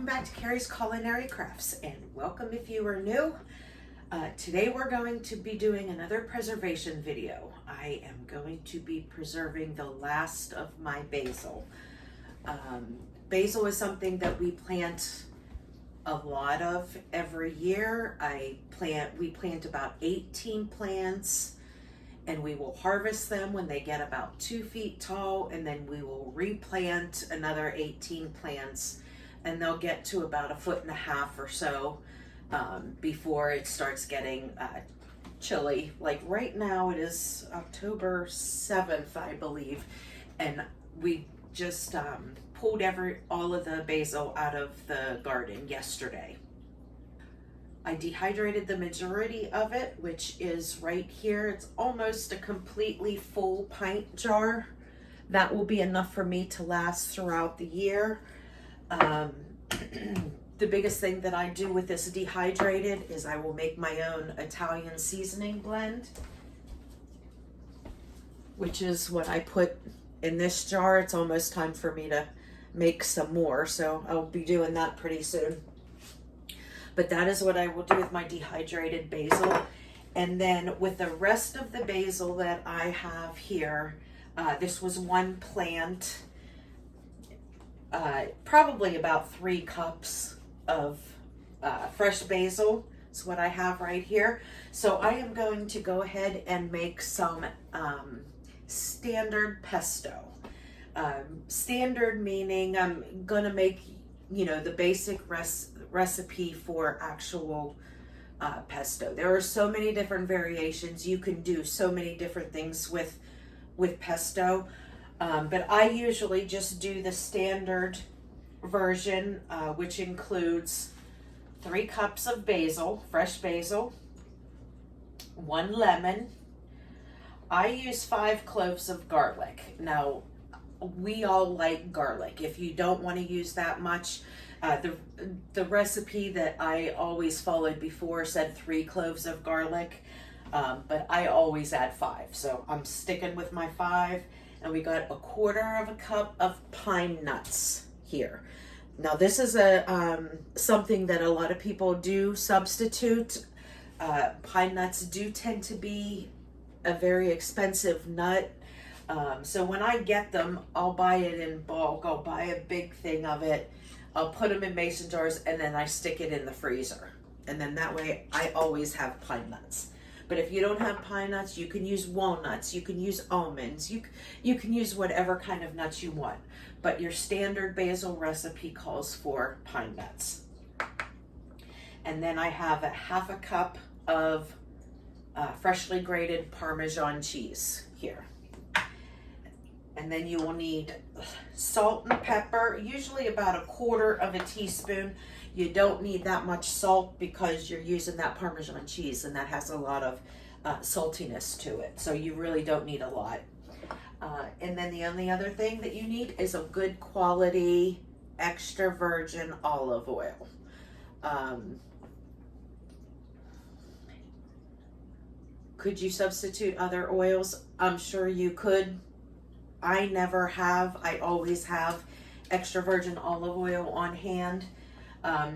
back to Carrie's Culinary Crafts, and welcome if you are new. Today we're going to be doing another preservation video. I am going to be preserving the last of my basil. Basil is something that we plant a lot of every year. We plant about 18 plants, and we will harvest them when they get about 2 feet tall, and then we will replant another 18 plants, and they'll get to about 1.5 feet or so before it starts getting chilly. Like right now it is October 7th, I believe, and we just pulled all of the basil out of the garden yesterday. I dehydrated the majority of it, which is right here. It's almost a completely full pint jar. That will be enough for me to last throughout the year. The biggest thing that I do with this dehydrated is I will make my own Italian seasoning blend, which is what I put in this jar. It's almost time for me to make some more, so I'll be doing that pretty soon. But that is what I will do with my dehydrated basil. And then with the rest of the basil that I have here, this was one plant, probably about 3 cups of fresh basil is what I have right here. So I am going to go ahead and make some standard pesto. Standard meaning I'm gonna make, the basic recipe for actual pesto. There are so many different variations. You can do so many different things with pesto, but I usually just do the standard version, which includes 3 cups of basil, fresh basil, 1 lemon. I use 5 cloves of garlic. Now, we all like garlic. If you don't want to use that much, the recipe that I always followed before said 3 cloves of garlic, but I always add 5. So I'm sticking with my 5, and we got 1/4 cup of pine nuts here. Now this is something that a lot of people do substitute. Pine nuts do tend to be a very expensive nut. So when I get them, I'll buy it in bulk. I'll buy a big thing of it. I'll put them in mason jars, and then I stick it in the freezer. And then that way I always have pine nuts. But if you don't have pine nuts, you can use walnuts, you can use almonds, you can use whatever kind of nuts you want. But your standard basil recipe calls for pine nuts. And then I have 1/2 cup of freshly grated Parmesan cheese here. And then you will need salt and pepper, usually about 1/4 teaspoon. You don't need that much salt because you're using that Parmesan cheese, and that has a lot of saltiness to it. So you really don't need a lot. And then the only other thing that you need is a good quality extra virgin olive oil. Could you substitute other oils? I'm sure you could. I never have. I always have extra virgin olive oil on hand.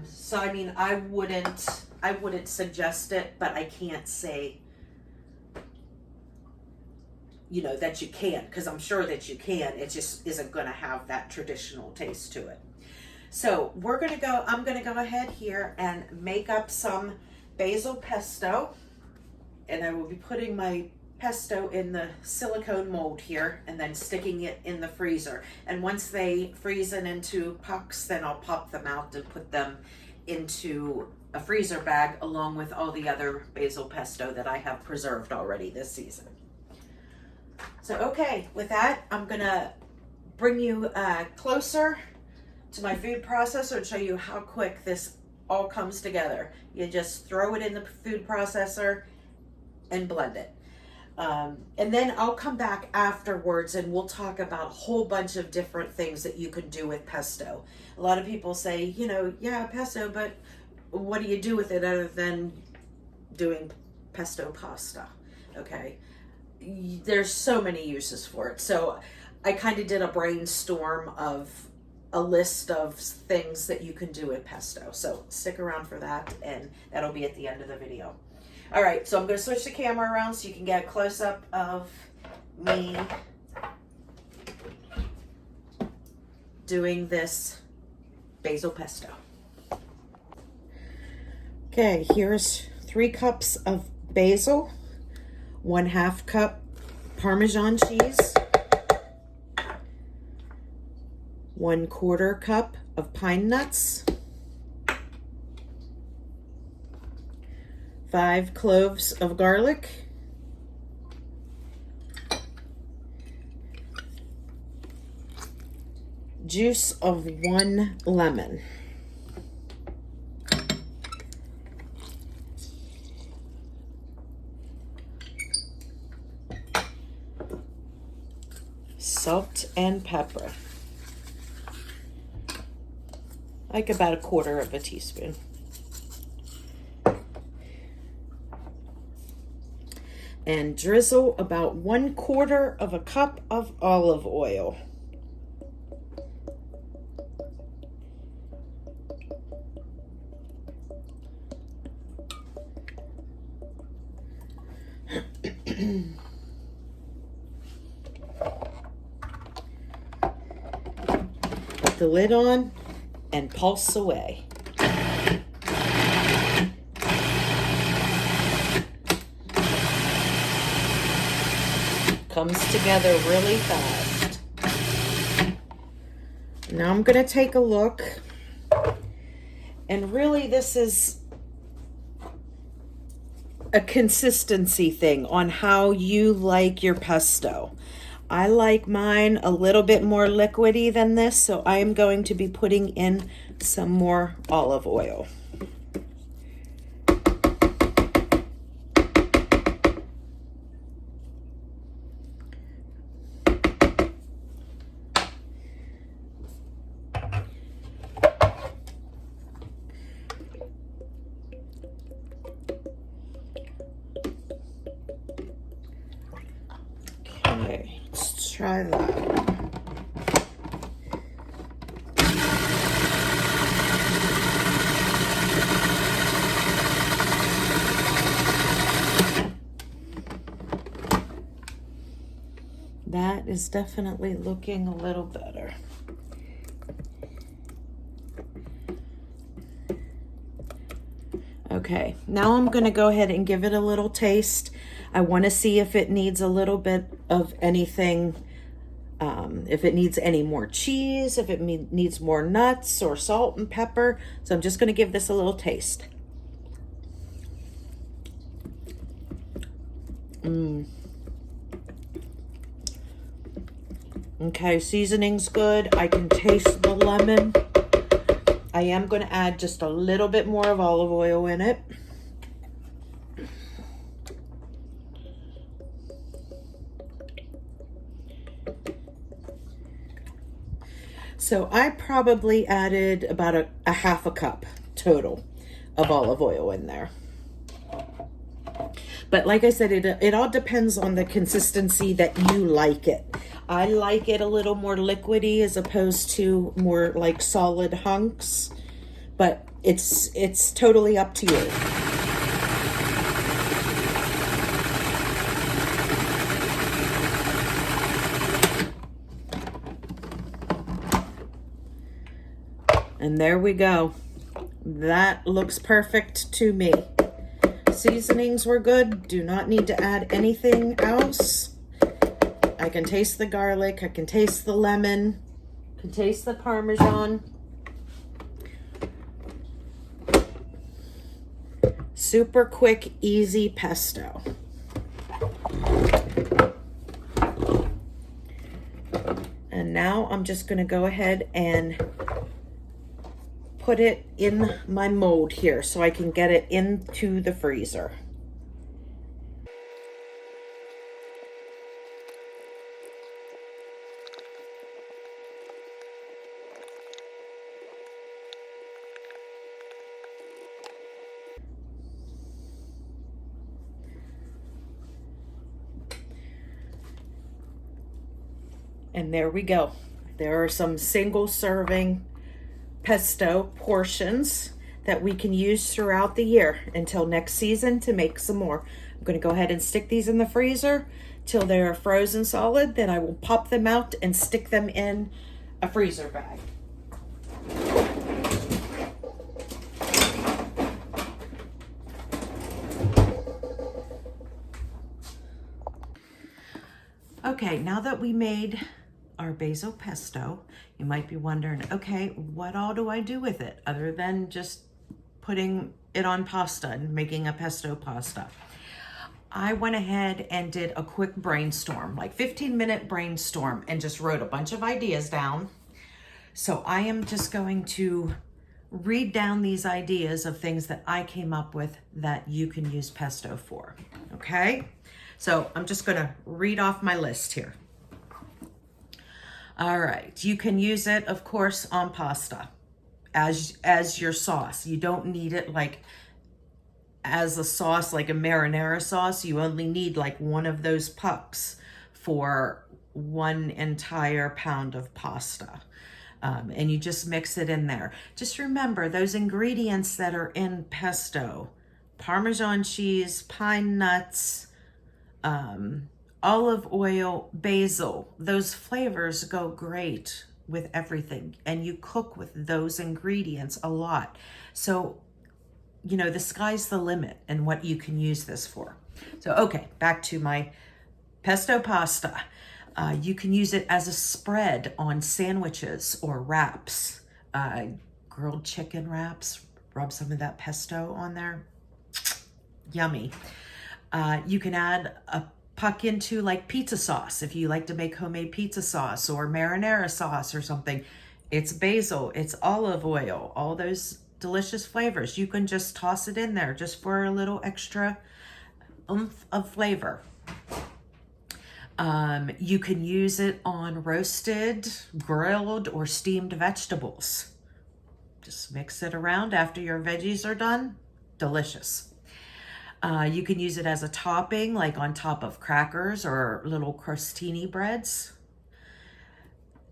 So I mean, I wouldn't suggest it, but I can't say, that you can, because I'm sure that you can. It just isn't going to have that traditional taste to it. So I'm going to go ahead here and make up some basil pesto, and I will be putting my pesto in the silicone mold here and then sticking it in the freezer. And once they freeze into pucks, then I'll pop them out and put them into a freezer bag along with all the other basil pesto that I have preserved already this season. So okay, with that, I'm gonna bring you closer to my food processor and show you how quick this all comes together. You just throw it in the food processor and blend it. And then I'll come back afterwards and we'll talk about a whole bunch of different things that you can do with pesto. A lot of people say, yeah, pesto, but what do you do with it other than doing pesto pasta? Okay. There's so many uses for it. So I kind of did a brainstorm of a list of things that you can do with pesto. So stick around for that, and that'll be at the end of the video. All right, so I'm going to switch the camera around so you can get a close-up of me doing this basil pesto. Okay, here's 3 cups of basil, 1/2 cup Parmesan cheese, 1/4 cup of pine nuts, 5 cloves of garlic, juice of 1 lemon, salt and pepper, like about 1/4 teaspoon. And drizzle about 1/4 cup of olive oil. Put the lid on and pulse away. Comes together really fast. Now I'm going to take a look, and really this is a consistency thing on how you like your pesto. I like mine a little bit more liquidy than this, so I am going to be putting in some more olive oil. Okay, let's try that. That is definitely looking a little better. Okay, now I'm going to go ahead and give it a little taste. I want to see if it needs a little bit of anything, if it needs any more cheese, if it needs more nuts or salt and pepper. So I'm just going to give this a little taste. Okay, seasoning's good. I can taste the lemon. I am going to add just a little bit more of olive oil in it. So I probably added about a 1/2 cup total of olive oil in there. But like I said, it all depends on the consistency that you like it. I like it a little more liquidy as opposed to more like solid hunks, but it's totally up to you. And there we go. That looks perfect to me. Seasonings were good. Do not need to add anything else. I can taste the garlic. I can taste the lemon. I can taste the Parmesan. Super quick, easy pesto. And now I'm just going to go ahead and put it in my mold here so I can get it into the freezer. And there we go. There are some single serving pesto portions that we can use throughout the year until next season to make some more. I'm going to go ahead and stick these in the freezer till they're frozen solid. Then I will pop them out and stick them in a freezer bag. Okay, now that we made our basil pesto, you might be wondering, okay, what all do I do with it other than just putting it on pasta and making a pesto pasta? I went ahead and did a quick brainstorm, like 15-minute brainstorm, and just wrote a bunch of ideas down. So I am just going to read down these ideas of things that I came up with that you can use pesto for, okay? So I'm just gonna read off my list here. All right, you can use it, of course, on pasta as your sauce. You don't need it like as a sauce, like a marinara sauce. You only need like one of those pucks for 1 entire pound of pasta. And you just mix it in there. Just remember those ingredients that are in pesto: Parmesan cheese, pine nuts, olive oil, basil. Those flavors go great with everything, and you cook with those ingredients a lot. So, you know, the sky's the limit and what you can use this for. So, okay, back to my pesto pasta. You can use it as a spread on sandwiches or wraps. Grilled chicken wraps, rub some of that pesto on there. Yummy. You can add a puck into like pizza sauce if you like to make homemade pizza sauce or marinara sauce or something. It's basil, it's olive oil, all those delicious flavors. You can just toss it in there just for a little extra oomph of flavor. You can use it on roasted, grilled, or steamed vegetables. Just mix it around after your veggies are done. Delicious. You can use it as a topping, like on top of crackers or little crostini breads.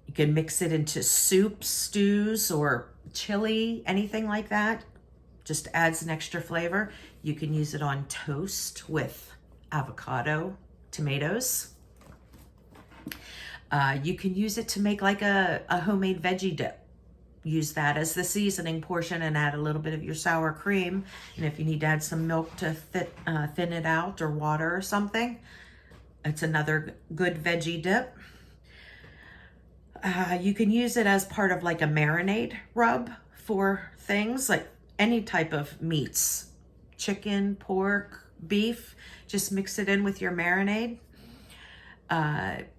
You can mix it into soups, stews, or chili, anything like that. Just adds an extra flavor. You can use it on toast with avocado, tomatoes. You can use it to make like a homemade veggie dip. Use that as the seasoning portion and add a little bit of your sour cream. And if you need to add some milk to thin it out, or water or something, it's another good veggie dip. You can use it as part of like a marinade rub for things like any type of meats, chicken, pork, beef. Just mix it in with your marinade.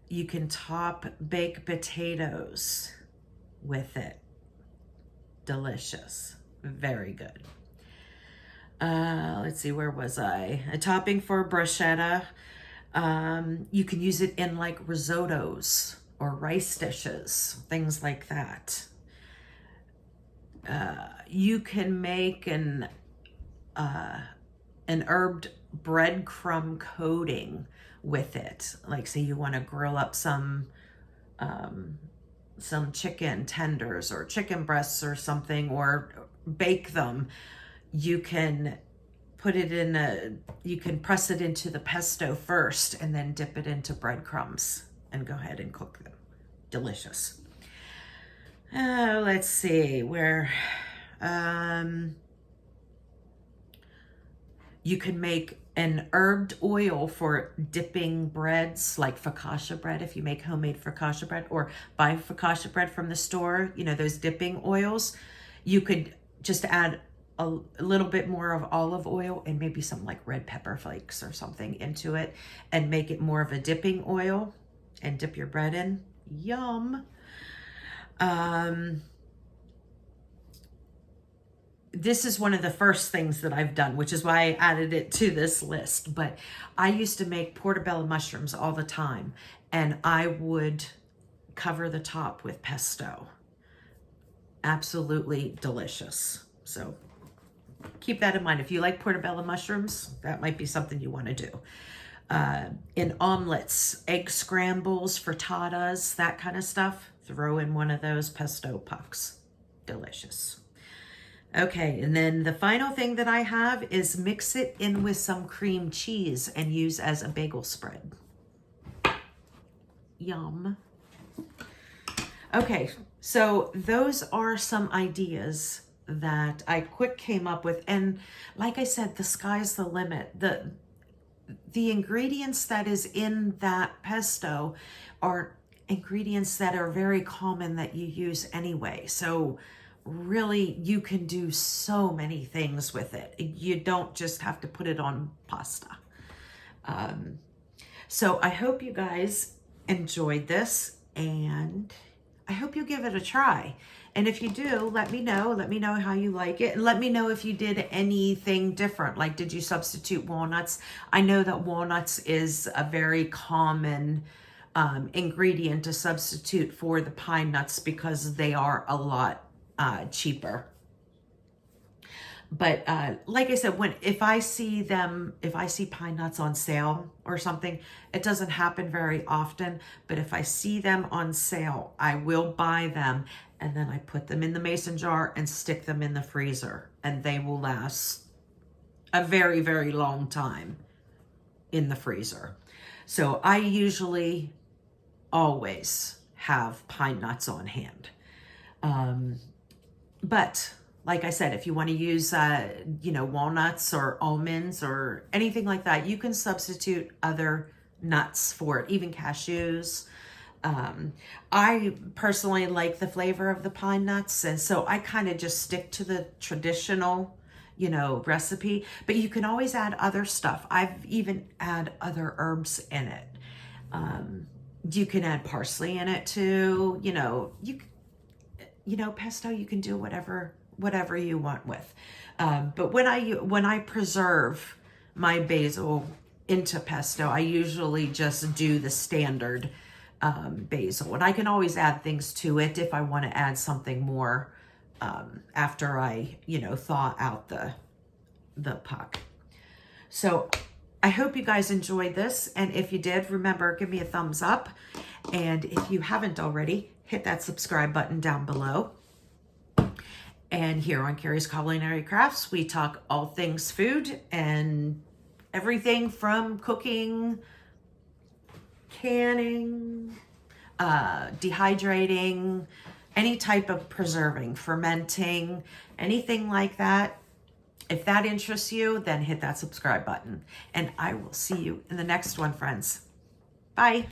You can top baked potatoes with it. Delicious. Very good. Let's see, where was I? A topping for bruschetta. You can use it in like risottos or rice dishes, things like that. You can make an herbed breadcrumb coating with it. Like say you want to grill up some chicken tenders or chicken breasts or something, or bake them. You can put it in you can press it into the pesto first and then dip it into breadcrumbs and go ahead and cook them. Delicious. Let's see where, you can make an herbed oil for dipping breads, like focaccia bread, if you make homemade focaccia bread, or buy focaccia bread from the store, you know, those dipping oils. You could just add a little bit more of olive oil and maybe some like red pepper flakes or something into it and make it more of a dipping oil and dip your bread in. Yum. This is one of the first things that I've done, which is why I added it to this list. But I used to make portobello mushrooms all the time, and I would cover the top with pesto. Absolutely delicious. So keep that in mind. If you like portobello mushrooms, that might be something you want to do. In omelets, egg scrambles, frittatas, that kind of stuff. throw in one of those pesto pucks. Delicious. Okay, and then the final thing that I have is mix it in with some cream cheese and use as a bagel spread. Yum. Okay, so those are some ideas that I quick came up with. And like I said, the sky's the limit. The ingredients that is in that pesto are ingredients that are very common that you use anyway. So really, you can do so many things with it. You don't just have to put it on pasta. So I hope you guys enjoyed this, and I hope you give it a try. And if you do, let me know. Let me know how you like it. And let me know if you did anything different. Like, did you substitute walnuts? I know that walnuts is a very common ingredient to substitute for the pine nuts because they are a lot cheaper. But like I said, if I see pine nuts on sale or something, it doesn't happen very often. But if I see them on sale, I will buy them, and then I put them in the mason jar and stick them in the freezer, and they will last a very, very long time in the freezer. So I usually always have pine nuts on hand. But like I said, if you want to use, walnuts or almonds or anything like that, you can substitute other nuts for it, even cashews. I personally like the flavor of the pine nuts, and so I kind of just stick to the traditional, recipe. But you can always add other stuff. I've even add other herbs in it. You can add parsley in it too. Pesto, you can do whatever you want with. But when I preserve my basil into pesto, I usually just do the standard basil. And I can always add things to it if I want to add something more after I, thaw out the puck. So I hope you guys enjoyed this. And if you did, remember, give me a thumbs up. And if you haven't already, hit that subscribe button down below. And here on Carrie's Culinary Crafts, we talk all things food and everything from cooking, canning, dehydrating, any type of preserving, fermenting, anything like that. If that interests you, then hit that subscribe button. And I will see you in the next one, friends. Bye.